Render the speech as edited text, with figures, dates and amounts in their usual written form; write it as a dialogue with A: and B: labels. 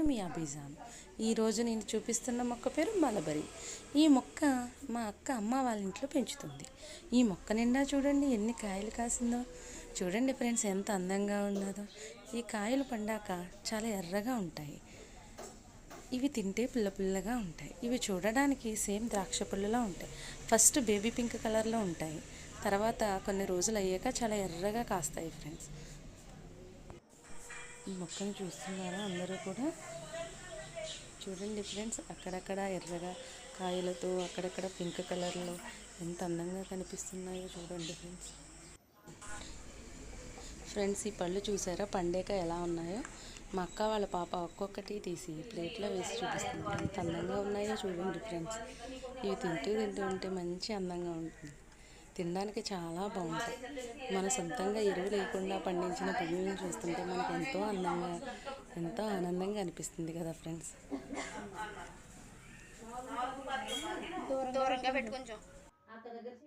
A: మీ అభిజాన్. ఈరోజు నేను చూపిస్తున్న మొక్క పేరు మలబరీ. ఈ మొక్క మా అక్క అమ్మ వాళ్ళ ఇంట్లో పెంచుతుంది. ఈ మొక్క నిండా చూడండి ఎన్ని కాయలు కాసిందో. చూడండి ఫ్రెండ్స్, ఎంత అందంగా ఉన్నదో. ఈ కాయలు పండాక చాలా ఎర్రగా ఉంటాయి. ఇవి తింటే పుల్ల పుల్లగా ఉంటాయి. ఇవి చూడడానికి సేమ్ ద్రాక్ష పళ్ళులా ఉంటాయి. ఫస్ట్ బేబీ పింక్ కలర్లో ఉంటాయి, తర్వాత కొన్ని రోజులు అయ్యాక చాలా ఎర్రగా కాస్తాయి ఫ్రెండ్స్. ఈ మొక్కను చూస్తున్నారా అందరూ కూడా? చూడండి ఫ్రెండ్స్, అక్కడక్కడ ఎర్రగా కాయలతో, అక్కడక్కడ పింక్ కలర్లో ఎంత అందంగా కనిపిస్తున్నాయో చూడండి ఫ్రెండ్స్. ఫ్రెండ్స్, ఈ పళ్ళు చూసారా పండాక ఎలా ఉన్నాయో? మా అక్క వాళ్ళ పాప ఒక్కొక్కటి తీసి ప్లేట్లో వేసి చూపిస్తుంది. ఎంత అందంగా ఉన్నాయో చూడండి ఫ్రెండ్స్. ఇవి తింటూ ఉంటే మంచి అందంగా ఉంటుంది. తినడానికి చాలా బాగుంటాయి. మన సొంతంగా ఎరువు లేకుండా పండించిన పువ్వులను చూస్తుంటే మనకు ఎంతో అందంగా, ఎంతో ఆనందంగా అనిపిస్తుంది కదా ఫ్రెండ్స్.